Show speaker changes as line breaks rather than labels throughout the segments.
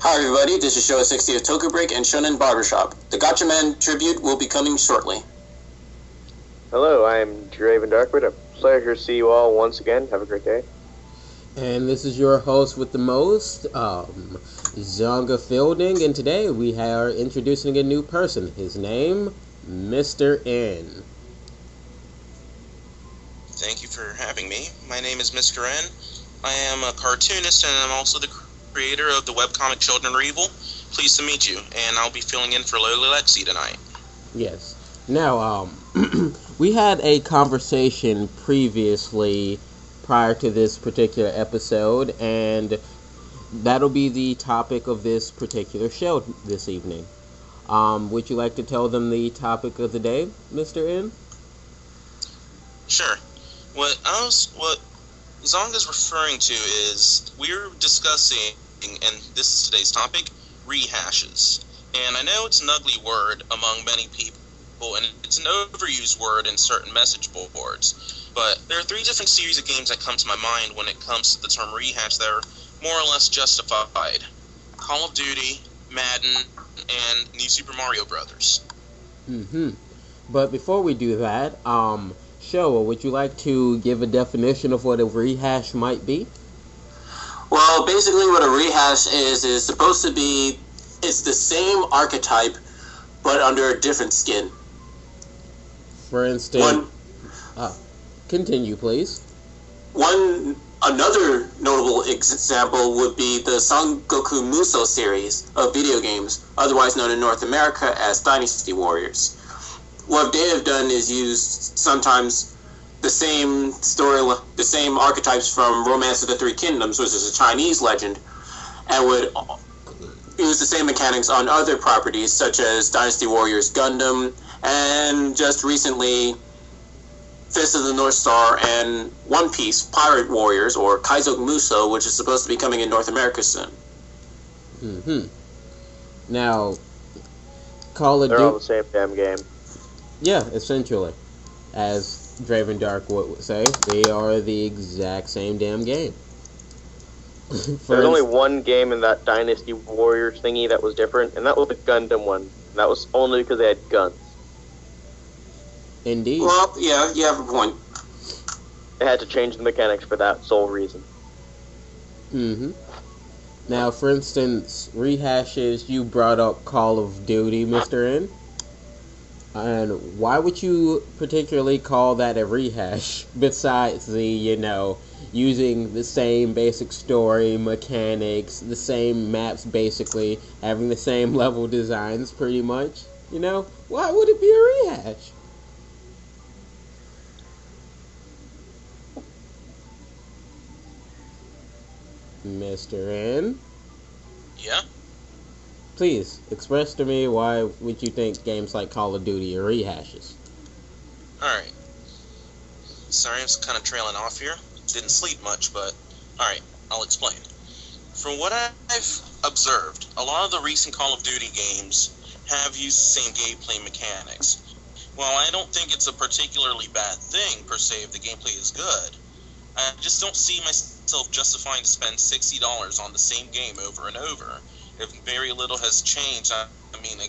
Hi everybody, this is Show 60 of Toku Break and Shonen Barbershop. The Gotcha Man tribute will be coming shortly.
Hello, I'm Draven Darkwood. A pleasure to see you all once again. Have a great day.
And this is your host with the most, Zonga Fielding, and today we are introducing a new person. His name, Mr. N.
Thank you for having me. My name is Mr. N. I am a cartoonist and I'm also the creator of the webcomic Children Are Evil. Pleased to meet you, and I'll be filling in for Loli Lexi tonight.
Yes. Now, we had a conversation previously prior to this particular episode, and that'll be the topic of this particular show this evening. Would you like to tell them the topic of the day, Mr. N?
Sure. What Zonga's referring to is we're discussing, and this is today's topic, rehashes. And I know it's an ugly word among many people, and it's an overused word in certain message boards. But there are three different series of games that come to my mind when it comes to the term rehash that are more or less justified. Call of Duty, Madden, and New Super Mario Brothers.
But before we do that, Showa, would you like to give a definition of what a rehash might be?
Well, basically what a rehash is supposed to be, it's the same archetype, but under a different skin.
For instance, continue, please.
Another notable example would be the Sangoku Musou series of video games, otherwise known in North America as Dynasty Warriors. What they have done is used sometimes the same story, the same archetypes from Romance of the Three Kingdoms, which is a Chinese legend, and would use the same mechanics on other properties such as Dynasty Warriors Gundam, and just recently Fist of the North Star and One Piece Pirate Warriors, or Kaizoku Musou, which is supposed to be coming in North America soon.
Now, Call of Duty...
They're all the same damn game.
Yeah, essentially. As Draven Darkwood would say, they are the exact same damn game.
There's only one game in that Dynasty Warriors thingy that was different, and that was the Gundam one. And that was only because they had guns.
Indeed.
Well, yeah, you have a point.
They had to change the mechanics for that sole reason.
Now, for instance, rehashes, you brought up Call of Duty, Mr. N. And why would you particularly call that a rehash, besides the, using the same basic story, mechanics, the same maps basically, having the same level designs pretty much? Why would it be a rehash? Mr. N?
Yeah?
Please, express to me why would you think games like Call of Duty are rehashes.
Alright. Sorry, I was kind of trailing off here. Didn't sleep much, but... Alright, I'll explain. From what I've observed, a lot of the recent Call of Duty games have used the same gameplay mechanics. While I don't think it's a particularly bad thing, per se, if the gameplay is good, I just don't see myself justifying to spend $60 on the same game over and over. If very little has changed, I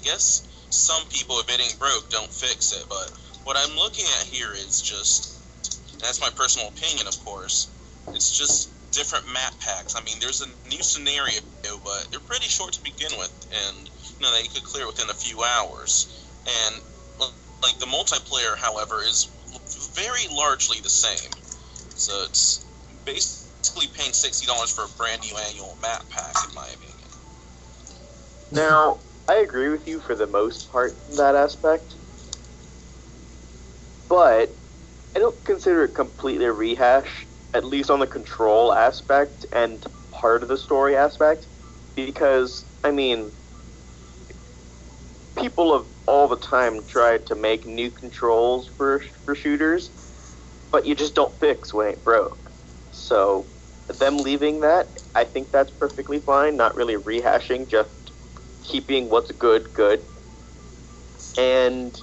guess some people, if it ain't broke, don't fix it. But what I'm looking at here is just, and that's my personal opinion, of course, it's just different map packs. There's a new scenario, but they're pretty short to begin with, and that you could clear within a few hours. And like the multiplayer, however, is very largely the same. So it's basically paying $60 for a brand new annual map pack, in my opinion.
Now, I agree with you for the most part in that aspect, but I don't consider it completely a rehash, at least on the control aspect and part of the story aspect, because, people have all the time tried to make new controls for shooters, but you just don't fix what ain't broke. So, them leaving that, I think that's perfectly fine, not really rehashing, just keeping what's good. And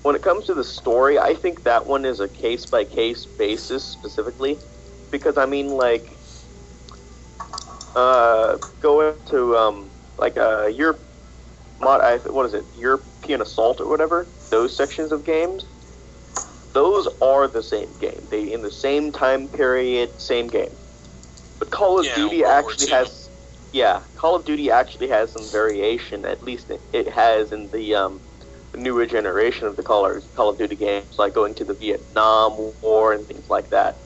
when it comes to the story, I think that one is a case-by-case basis specifically, because go into European Assault or whatever, those sections of games, those are the same game. They in the same time period, same game. But Call of Duty actually has, Call of Duty actually has some variation. At least it has in the newer generation of the Call of Duty games, like going to the Vietnam War and things like that.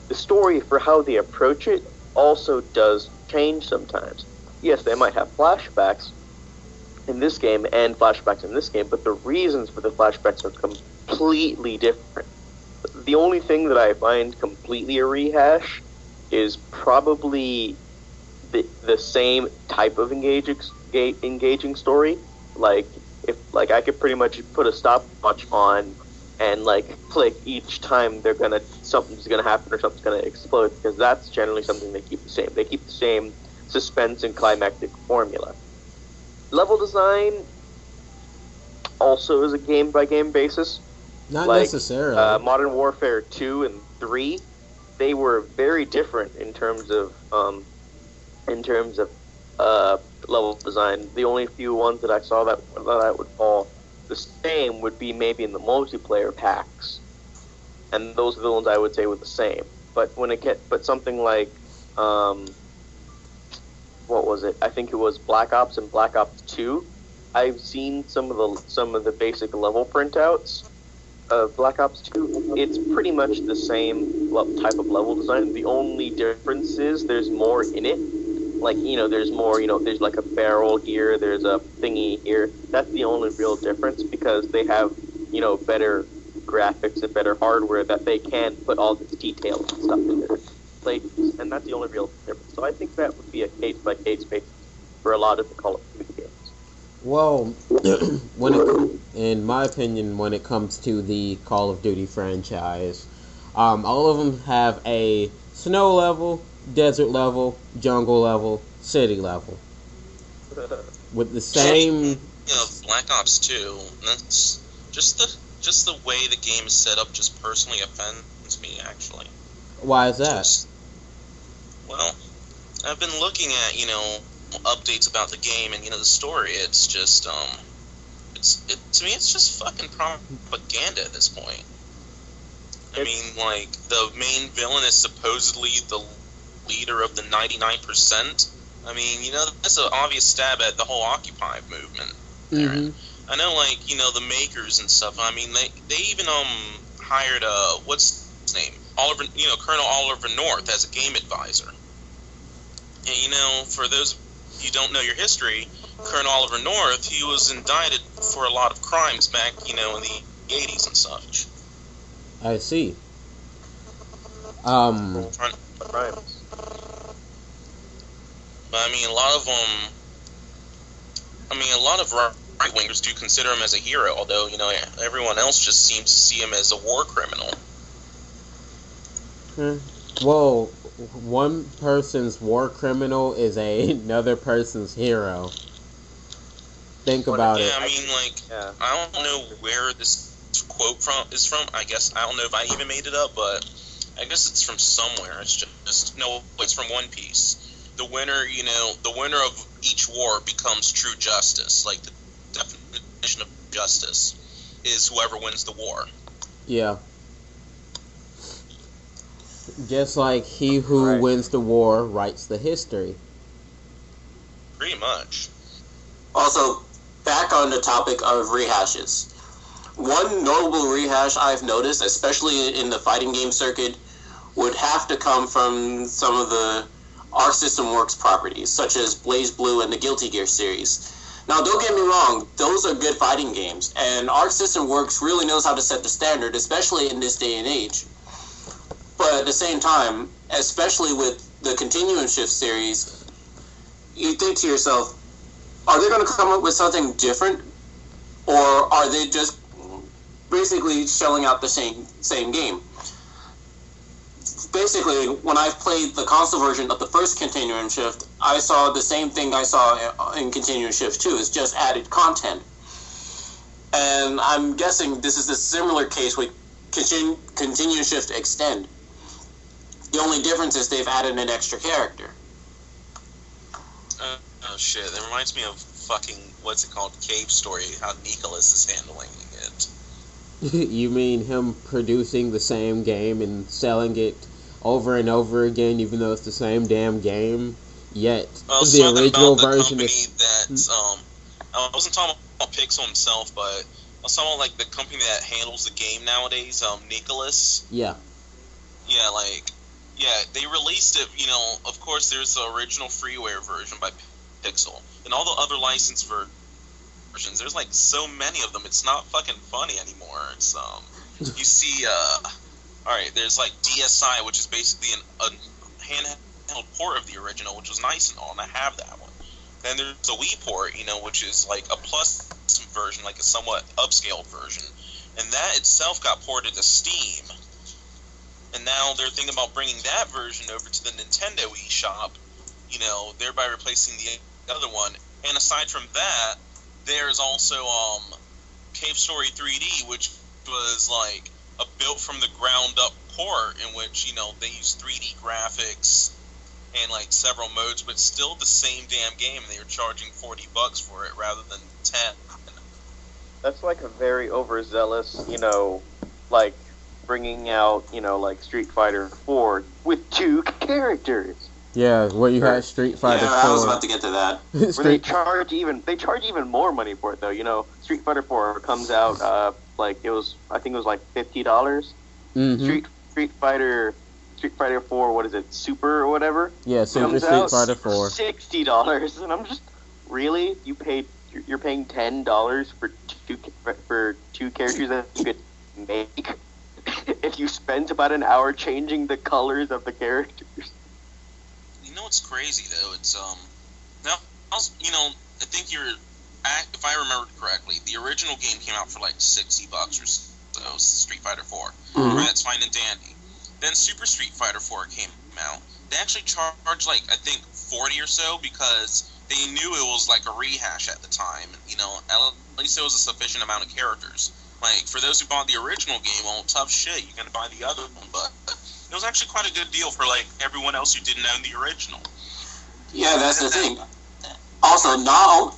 The story for how they approach it also does change sometimes. Yes, they might have flashbacks in this game and flashbacks in this game, but the reasons for the flashbacks are completely different. The only thing that I find completely a rehash is probably the same type of engaging story. Like, if I could pretty much put a stopwatch on and click each time something's gonna happen or something's gonna explode, because that's generally something they keep the same. They keep the same suspense and climactic formula. Level design also is a game-by-game basis.
Not necessarily.
Modern Warfare 2 and 3, they were very different in terms of level design. The only few ones that I saw that would fall the same would be maybe in the multiplayer packs, and those are the ones I would say were the same. But something like what was it? I think it was Black Ops and Black Ops 2. I've seen some of the basic level printouts of Black Ops 2. It's pretty much the same type of level design. The only difference is there's more in it. There's more, there's like a barrel here, there's a thingy here. That's the only real difference, because they have, better graphics and better hardware that they can put all this detail and stuff in there. And that's the only real difference. So I think that would be a case-by-case basis for a lot of the Call of Duty games.
Well, in my opinion, when it comes to the Call of Duty franchise, all of them have a snow level, desert level, jungle level, city level. With the same...
Black Ops 2, that's just the way the game is set up just personally offends me, actually.
Why is that?
Well, I've been looking at, updates about the game and, the story. It's just, to me, it's just fucking propaganda at this point. I mean, the main villain is supposedly the leader of the 99%. I mean, that's an obvious stab at the whole Occupy movement.
Mm-hmm.
I know, the makers and stuff. I mean, they even hired what's his name, Colonel Oliver North as a game advisor. And for those you don't know your history, Colonel Oliver North, he was indicted for a lot of crimes back, in the 80s and such.
I see.
Crimes.
But I mean, a lot of right-wingers do consider him as a hero, although, everyone else just seems to see him as a war criminal.
Well, one person's war criminal is another person's hero. Think about it.
Yeah, I mean, I don't know where this quote is from. I guess, I don't know if I even made it up, but I guess it's from somewhere. It's from One Piece. The winner of each war becomes true justice. Like, the definition of justice is whoever wins the war.
Yeah. Just like he who wins the war writes the history.
Pretty much.
Also, back on the topic of rehashes. One notable rehash I've noticed, especially in the fighting game circuit, would have to come from some of the Arc System Works properties, such as Blaze Blue and the Guilty Gear series. Now, don't get me wrong, those are good fighting games, and Arc System Works really knows how to set the standard, especially in this day and age. But at the same time, especially with the Continuum Shift series, you think to yourself, are they going to come up with something different? Or are they just basically shelling out the same game? Basically, when I've played the console version of the first Continuum Shift, I saw the same thing I saw in Continuum Shift 2. It's just added content. And I'm guessing this is a similar case with Continuum Shift Extend. The only difference is they've added an extra character.
Oh shit, that reminds me of fucking, what's it called, Cave Story, how Nicholas is handling it.
You mean him producing the same game and selling it over and over again, even though it's the same damn game, yet the original version is...
I wasn't talking about Pixel himself, but I was talking about, like, the company that handles the game nowadays, Nicholas.
Yeah.
Yeah, like, yeah, they released it, you know, of course there's the original freeware version by Pixel, and all the other licensed versions, there's, like, so many of them, it's not fucking funny anymore. It's, you see, alright, there's, like, DSi, which is basically a handheld port of the original, which was nice and all, and I have that one. Then there's a Wii port, you know, which is, like, a plus version, like a somewhat upscaled version, and that itself got ported to Steam. And now they're thinking about bringing that version over to the Nintendo eShop, you know, thereby replacing the other one. And aside from that, there's also Cave Story 3D, which was like a built from the ground up port in which, you know, they use 3D graphics and like several modes, but still the same damn game. They were charging $40 for it rather than 10.
That's like a very overzealous, you know, like bringing out, you know, like Street Fighter 4 with 2 characters.
Yeah, where you had Street Fighter 4.
Yeah, I was about to get to that.
Where they charge even more money for it though. You know, Street Fighter 4 comes out like I think it was like $50.
Mm-hmm.
Street Fighter 4, what is it, Super or whatever?
Yeah, Super Street Fighter 4.
$60, and I'm just, really? You're paying $10 for two characters that you could make if you spent about an hour changing the colors of the characters.
You know what's crazy though? It's now, you know, I think if I remember correctly, the original game came out for like $60 or so, Street Fighter 4.
Mm-hmm.
Right, that's fine and dandy. Then Super Street Fighter 4 came out. They actually charged like, I think, 40 or so because they knew it was like a rehash at the time. You know, at least it was a sufficient amount of characters. Like, for those who bought the original game, well, tough shit, you're gonna buy the other one, but it was actually quite a good deal for, like, everyone else who didn't own the original.
Yeah, that's the thing. Also, not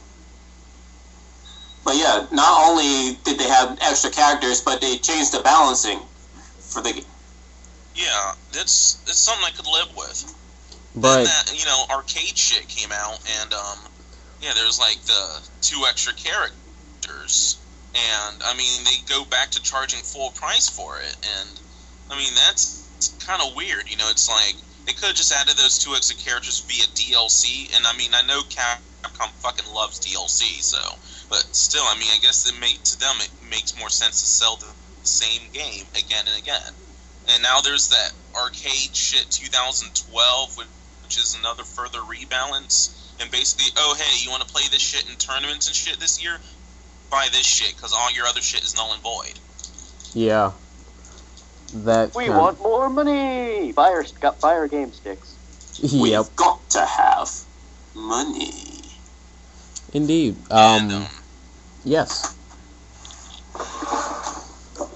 only did they have extra characters, but they changed the balancing for the game.
Yeah, it's something I could live with.
But
then that, you know, arcade shit came out, and, yeah, there's, like, the 2 extra characters, and, I mean, they go back to charging full price for it, and, I mean, that's kind of weird, you know, it's like, they could have just added those 2 extra characters via DLC, and, I mean, I know Capcom fucking loves DLC, so, but still, I mean, I guess to them, it makes more sense to sell the same game again and again. And now there's that arcade shit 2012, which is another further rebalance, and basically, oh, hey, you want to play this shit in tournaments and shit this year? Buy this shit, because all your other shit is null and void.
yeah,
We want more money! Buy our game sticks.
Yep,
We've got to have money.
indeed.
And,
Yes,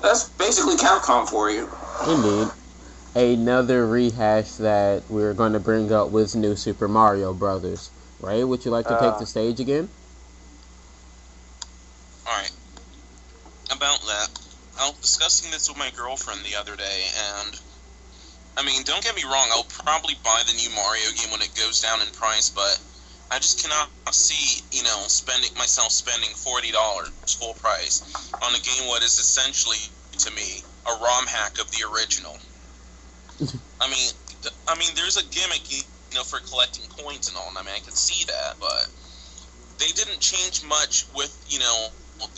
That's basically Capcom for you.
indeed. Another rehash that we're going to bring up was New Super Mario Brothers. Ray, would you like to take the stage again?
Alright. About that, I was discussing this with my girlfriend the other day, and, I mean, don't get me wrong, I'll probably buy the new Mario game when it goes down in price, but I just cannot see, you know, spending $40 full price on a game what is essentially, to me, a ROM hack of the original. I mean, there's a gimmick, you know, for collecting coins and all, and I mean, I can see that, but they didn't change much with, you know,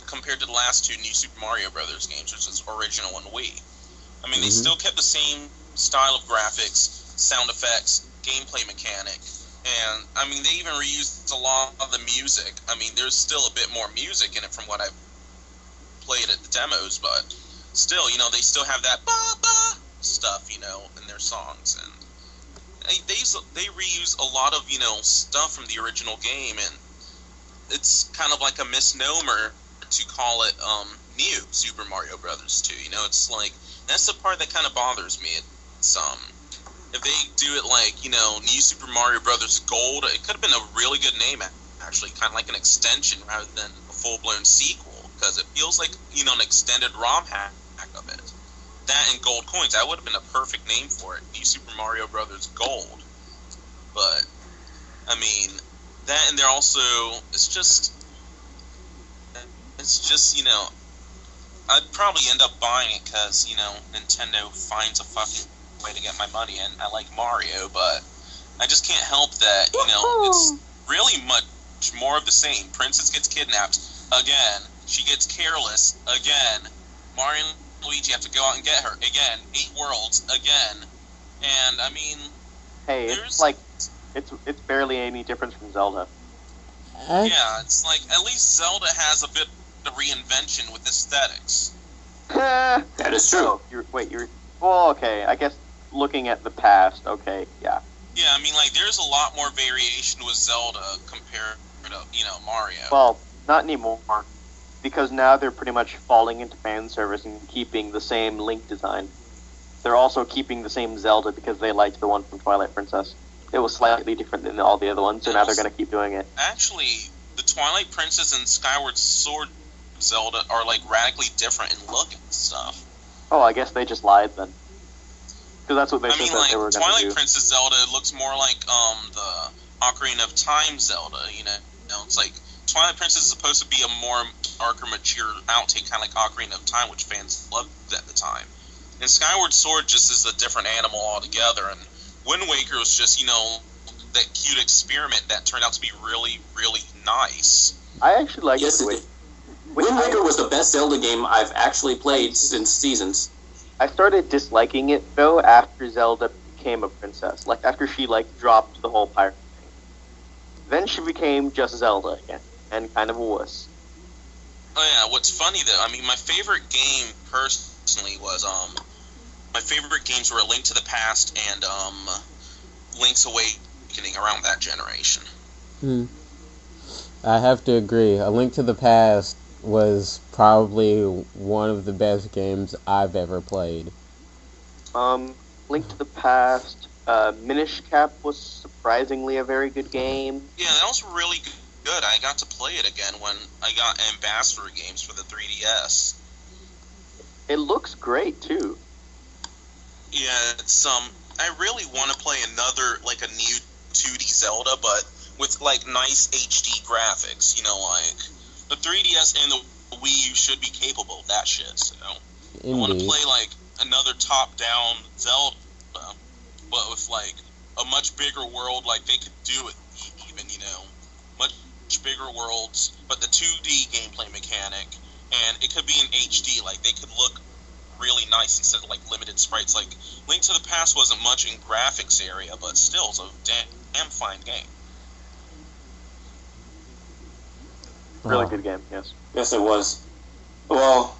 compared to the last 2 New Super Mario Brothers games, which is original and Wii. I mean, they still kept the same style of graphics, sound effects, gameplay mechanic, and, I mean, they even reused a lot of the music. I mean, there's still a bit more music in it from what I've played at the demos, but still, you know, they still have that ba-ba stuff, you know, in their songs, and they reuse a lot of, you know, stuff from the original game, and it's kind of like a misnomer to call it New Super Mario Brothers 2. You know, it's like, that's the part that kind of bothers me. It's if they do it like, New Super Mario Brothers Gold, it could have been a really good name, actually, kind of like an extension rather than a full-blown sequel, because it feels like, an extended ROM hack of it. That and Gold Coins, that would have been a perfect name for it, New Super Mario Brothers Gold. But, I mean, that and they're also, it's just, I'd probably end up buying it because, Nintendo finds a fucking way to get my money, and I like Mario, but I just can't help that, it's really much more of the same. Princess gets kidnapped, again. She gets careless, again. Mario and Luigi have to go out and get her, again. 8 worlds, again. And, I mean...
Hey, it's like, it's barely any difference from Zelda.
Yeah, it's like, at least Zelda has a bit of reinvention with aesthetics.
That is true.
Well, okay, I guess looking at the past, okay, yeah.
Yeah, I mean, like, there's a lot more variation with Zelda compared to, Mario.
Well, not anymore, because now they're pretty much falling into fan service and keeping the same Link design. They're also keeping the same Zelda because they liked the one from Twilight Princess. It was slightly different than all the other ones, so now they're going to keep doing it.
Actually, the Twilight Princess and Skyward Sword Zelda are, like, radically different in look and stuff.
Oh, I guess they just lied then. Because that's what they said that they were going to do.
Twilight Princess Zelda looks more like, the Ocarina of Time Zelda, It's like, Twilight Princess is supposed to be a more darker, mature outtake, kind of like Ocarina of Time, which fans loved at the time. And Skyward Sword just is a different animal altogether, and Wind Waker was just, that cute experiment that turned out to be really, really nice.
I actually like
Yes, it did. Wind Waker was the best Zelda game I've actually played since Seasons.
I started disliking it, though, after Zelda became a princess. Like, after she, dropped the whole pirate thing. Then she became just Zelda again, and kind of a wuss.
Oh, yeah, what's funny, though, I mean, my favorite game, personally, was, my favorite games were A Link to the Past and, Link's Awakening around that generation.
I have to agree. A Link to the Past was probably one of the best games I've ever played.
Link to the Past, Minish Cap was surprisingly a very good game.
Yeah, that was really good. I got to play it again when I got Ambassador games for the 3DS.
It looks great, too.
Yeah, it's, I really want to play another, a new 2D Zelda, but with, nice HD graphics, the 3DS and the Wii U should be capable of that shit, so
Indeed.
I want to play, another top-down Zelda, but with, a much bigger world, they could do it even, much bigger worlds, but the 2D gameplay mechanic, and it could be in HD, they could look really nice instead of, limited sprites. Link to the Past wasn't much in graphics area, but still, it's a damn fine game.
Really good game, yes.
Yes, it was. Well,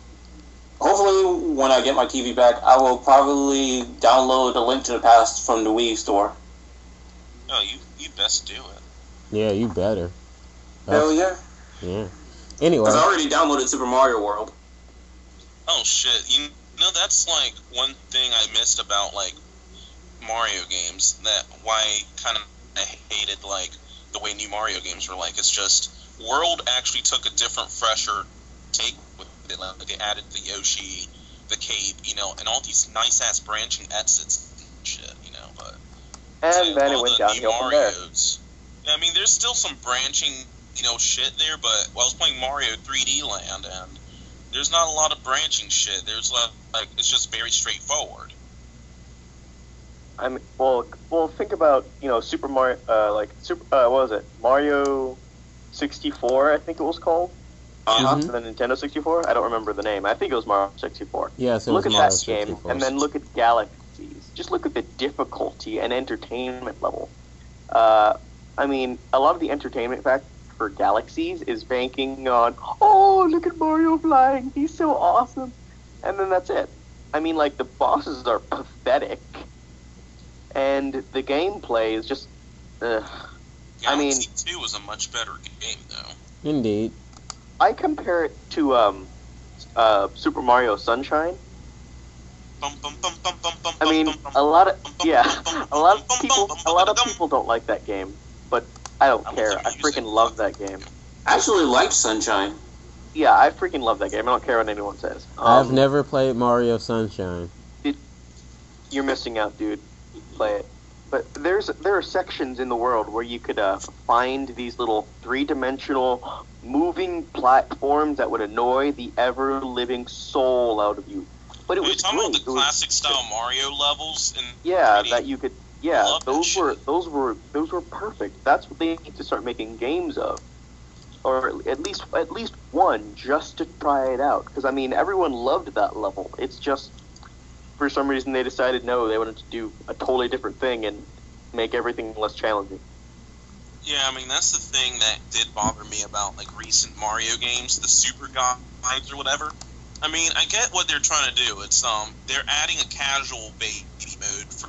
hopefully when I get my TV back, I will probably download A Link to the Past from the Wii store.
Oh, you best do it.
Yeah, you better.
Hell yeah.
Yeah. Anyway.
Because I already downloaded Super Mario World.
Oh, shit. That's, one thing I missed about, Mario games, that why I hated, the way new Mario games were it's just, World actually took a different, fresher take with it. They added the Yoshi, the Cape, and all these nice-ass branching exits and shit, but...
And then it went downhill from there.
Yeah, I mean, there's still some branching, shit there, but I was playing Mario 3D Land, and there's not a lot of branching shit. There's, it's just very straightforward.
I mean, well, think about, Super Mario, what was it? Mario 64, I think it was called.
Mhm.
The Nintendo 64? I don't remember the name. I think it was Mario 64.
Yes, it
look
was
at
Mario
that
64.
game, and then look at Galaxies. Just look at the difficulty and entertainment level. I mean, a lot of the entertainment factor for Galaxies is banking on, oh, look at Mario flying, he's so awesome. And then that's it. I mean, the bosses are pathetic. And the gameplay is just,
Galaxy 2 was a much better game, though.
Indeed.
I compare it to Super Mario Sunshine. I mean, a lot of people don't like that game, but I don't care. I freaking love that game.
I actually liked Sunshine.
Yeah, I freaking love that game. I don't care what anyone says.
I've never played Mario Sunshine.
You're missing out, dude. Play it. But there are sections in the world where you could find these little 3-dimensional moving platforms that would annoy the ever-living soul out of you. But it was
talking
great.
about the classic style Mario levels and
that you could. Yeah, those were perfect. That's what they need to start making games of, or at least one, just to try it out. Because I mean, everyone loved that level. It's just for some reason they decided no, they wanted to do a totally different thing and make everything less challenging.
Yeah, I mean that's the thing that did bother me about like recent Mario games, the Super Guides or whatever. I mean, I get what they're trying to do. It's they're adding a casual baby mode for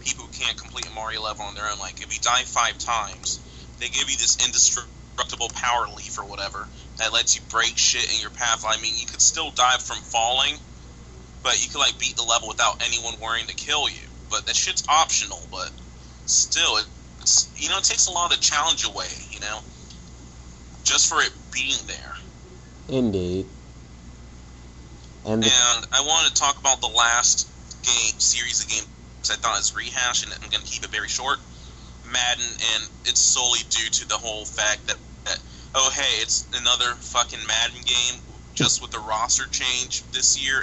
people who can't complete a Mario level on their own. Like if you die 5 times, they give you this indestructible power leaf or whatever that lets you break shit in your path. I mean, you could still die from falling, but you could like beat the level without anyone worrying to kill you. But that shit's optional. But still, it's it takes a lot of the challenge away. Just for it being there.
Indeed. And
I wanted to talk about the last series of games I thought is Rehash, and I'm going to keep it very short. Madden, and it's solely due to the whole fact that oh hey, it's another fucking Madden game, just with the roster change this year,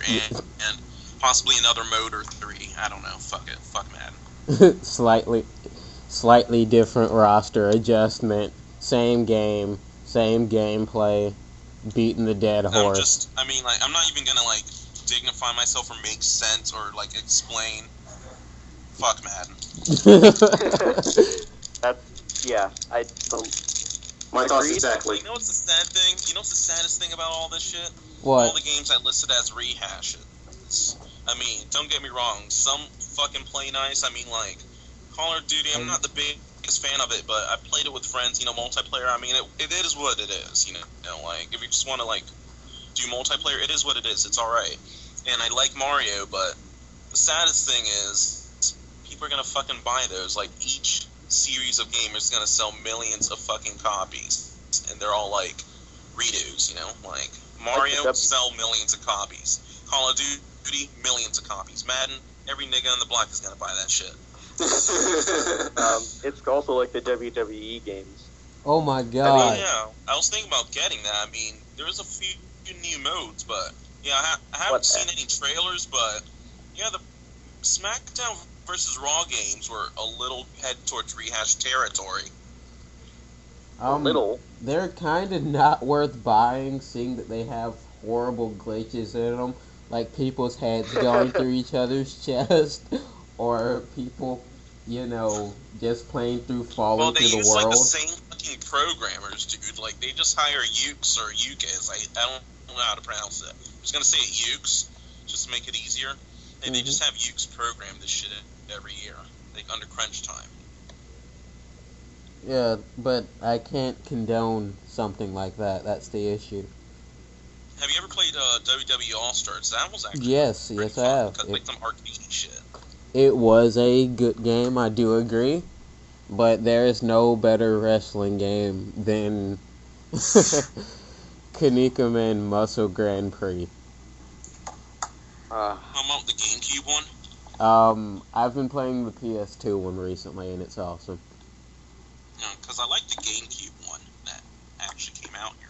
and possibly another mode or 3. I don't know. Fuck it. Fuck Madden.
slightly different roster adjustment, same game, same gameplay. Beating the dead horse.
I'm not even gonna like dignify myself or make sense or like explain. Fuck Madden.
My thoughts exactly.
You know what's the sad thing? You know what's the saddest thing about all this shit?
What?
All the games I listed as rehashes. I mean, don't get me wrong. Some fucking play nice. I mean, like Call of Duty. I'm not the biggest fan of it, but I played it with friends. Multiplayer. I mean, it is what it is. Like if you just want to like do multiplayer, it is what it is. It's all right. And I like Mario, but the saddest thing is people are gonna fucking buy those. Like each series of games is gonna sell millions of fucking copies, and they're all like redos. Like Mario sell millions of copies. Call of Duty millions of copies. Madden, every nigga on the block is gonna buy that shit.
It's also like the WWE games.
Oh my god.
I was thinking about getting that. I mean, there's a few new modes, but I haven't seen any trailers, but the SmackDown versus Raw games were a little head towards rehash territory.
They're kind of not worth buying, seeing that they have horrible glitches in them, like people's heads going through each other's chest, or people, just playing through falling through the world.
Well, they use like the same fucking programmers, dude. Like they just hire Ukes or Ukes. I don't know how to pronounce it. I'm just gonna say it Ukes, just to make it easier. And they just have Ukes program this shit every year, like under crunch time.
Yeah, but I can't condone something like that. That's the issue.
Have you ever played WWE All Stars? That was actually
yes, I have.
Because like some arcade shit.
It was a good game, I do agree, but there is no better wrestling game than Kanekaman Muscle Grand Prix.
How about the GameCube one?
I've been playing the PS2 one recently, and it's awesome.
No, because I like the GameCube one that actually came out here.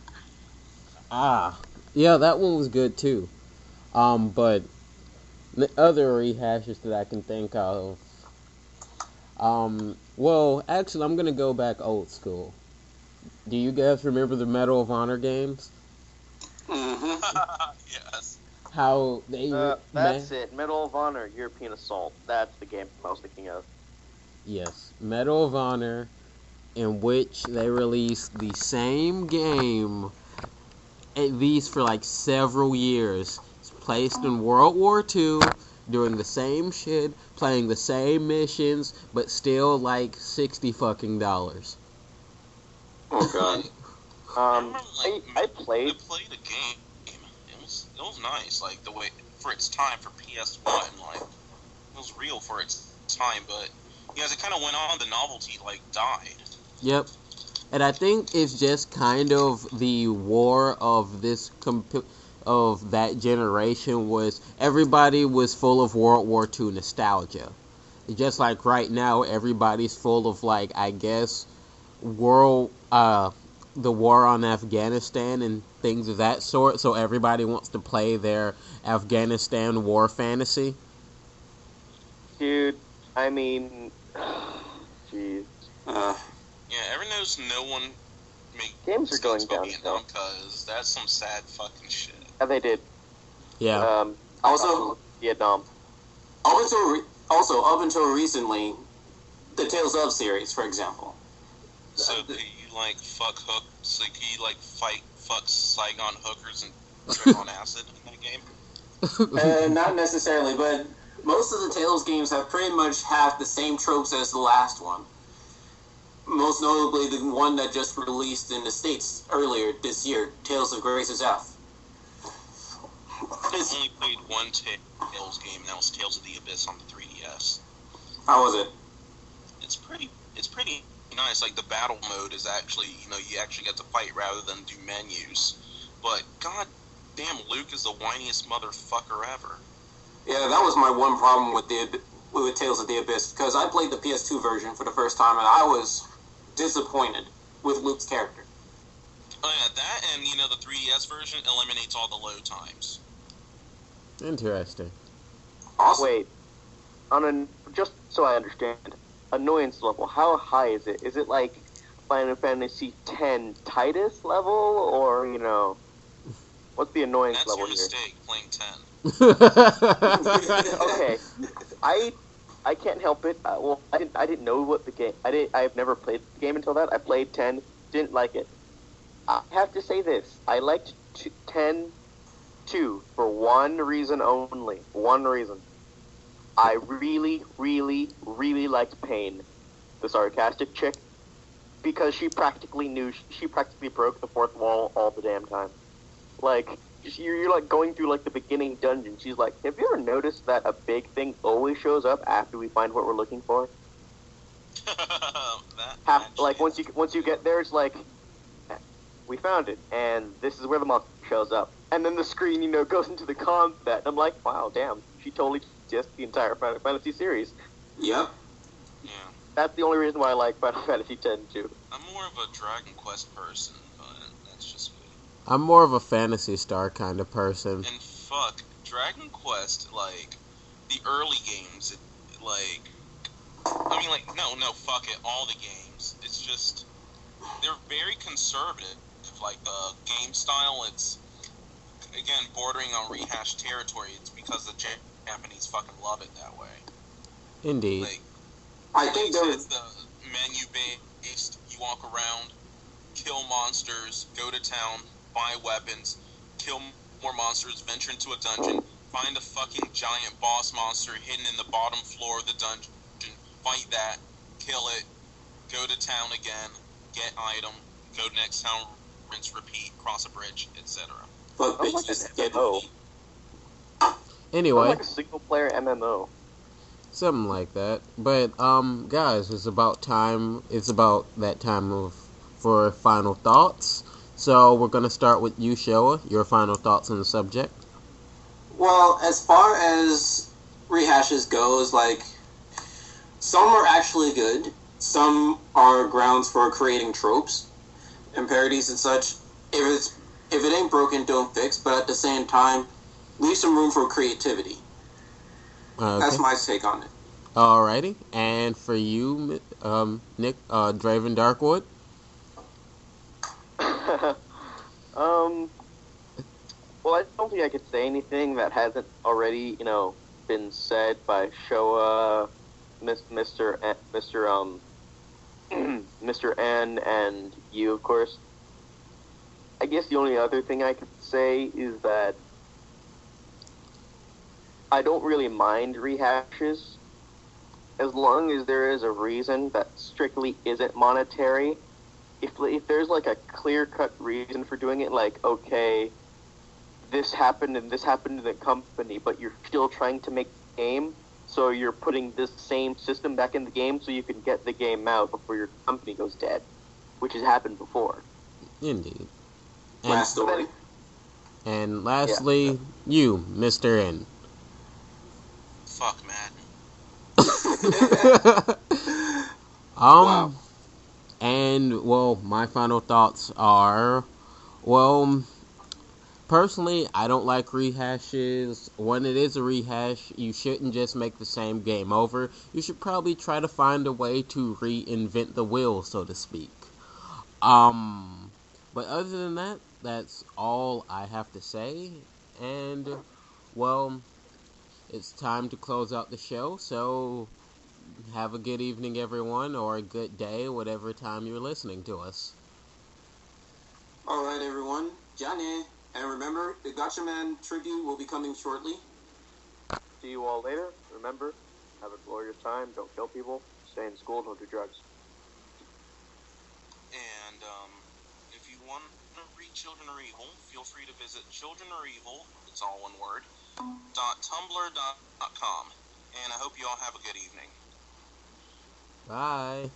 Yeah, that one was good too. But the other rehashes that I can think of, well, actually, I'm gonna go back old school. Do you guys remember the Medal of Honor games?
Yes.
How they
that's it. Medal of Honor, European Assault. That's the game I was thinking of.
Yes, Medal of Honor, in which they released the same game, at least for like several years. It's placed in World War II, doing the same shit, playing the same missions, but still like $60 fucking.
Oh god.
I played
a game. It was nice, like the way for its time for PS1. Like, it was real for its time, but as it kind of went on, the novelty like died.
Yep. And I think it's just kind of the war of of that generation was everybody was full of World War II nostalgia. Just like right now, everybody's full of, like, I guess, the war on Afghanistan and things of that sort. So everybody wants to play their Afghanistan war fantasy.
Dude, I mean, jeez.
Yeah, everyone knows no one makes
Games are going down
Vietnam because that's some sad fucking shit.
Yeah, they did.
Yeah.
Also,
Vietnam.
up until recently, the Tales of series, for example.
So could you like fuck hook? So could you like fuck Saigon hookers and trip on acid in that game?
Not necessarily, but most of the Tales games have pretty much have the same tropes as the last one. Most notably, the one that just released in the States earlier this year, Tales of Graces F.
I've only played one Tales game, and that was Tales of the Abyss on the 3DS.
How was it?
It's pretty nice. Like, the battle mode is actually, you actually get to fight rather than do menus. But god damn, Luke is the whiniest motherfucker ever.
Yeah, that was my one problem with Tales of the Abyss, because I played the PS2 version for the first time, and I was disappointed with Luke's character.
Oh yeah, that and, the 3DS version eliminates all the load times.
Interesting.
Awesome.
Wait, just so I understand, annoyance level, how high is it? Is it like Final Fantasy X Titus level, or, what's the annoyance
That's
level
your
here?
mistake, playing 10.
Okay, I can't help it. I didn't know what the game. I've never played the game until that. I played 10, didn't like it. I have to say this: I liked 10 2 for one reason only. One reason. I really, really, really liked Pain, the sarcastic chick, because she practically broke the fourth wall all the damn time. Like, you're like going through like the beginning dungeon. She's like, have you ever noticed that a big thing always shows up after we find what we're looking for? Like once you get there, it's like, we found it, and this is where the monster shows up. And then the screen, goes into the combat. And I'm like, wow, damn, she totally just the entire Final Fantasy series.
Yep.
Yeah.
That's the only reason why I like Final Fantasy X too.
I'm more of a Dragon Quest person, but that's just me.
I'm more of a Phantasy Star kind of person.
And fuck, Dragon Quest, like, the early games, no, fuck it, all the games. It's just, they're very conservative. Like, the game style, it's, again, bordering on rehashed territory. It's because the Japanese fucking love it that way.
Indeed.
Like,
I think there was
the menu-based, you walk around, kill monsters, go to town, buy weapons, kill more monsters, venture into a dungeon, find a fucking giant boss monster hidden in the bottom floor of the dungeon, fight that, kill it, go to town again, get item, go to next town, rinse, repeat, cross a bridge, etc.
Fuck
Sounds like
bitches,
an
get
MMO.
Anyway,
Sounds like a single-player MMO.
something like that. But guys, it's about time. It's about that time for final thoughts. So we're gonna start with you, Showa. Your final thoughts on the subject.
Well, as far as rehashes goes, like, some are actually good. Some are grounds for creating tropes and parodies and such. If it ain't broken, don't fix. But at the same time, leave some room for creativity.
Okay.
That's my take on it.
Alrighty. And for you, Nick, Draven Darkwood.
Well, I don't think I could say anything that hasn't already, been said by Showa, Mr. N, and you, of course. I guess the only other thing I could say is that I don't really mind rehashes as long as there is a reason that strictly isn't monetary. If there's like a clear-cut reason for doing it, like, okay, this happened and this happened to the company, but you're still trying to make the game, so you're putting this same system back in the game so you can get the game out before your company goes dead, which has happened before.
Indeed.
Last story.
And lastly, you, Mr. N.
Fuck Madden.
Wow.
And, well, my final thoughts are, well, personally, I don't like rehashes. When it is a rehash, you shouldn't just make the same game over. You should probably try to find a way to reinvent the wheel, so to speak. But other than that, that's all I have to say. And, well, it's time to close out the show, so have a good evening, everyone, or a good day, whatever time you're listening to us.
Alright, everyone. Jane. And remember, the Gotcha Man tribute will be coming shortly.
See you all later. Remember, have a glorious time. Don't kill people. Stay in school. Don't do drugs.
And if you want to read Children Are Evil, feel free to visit childrenareevil, it's all one word, .tumblr.com. And I hope you all have a good evening.
Bye.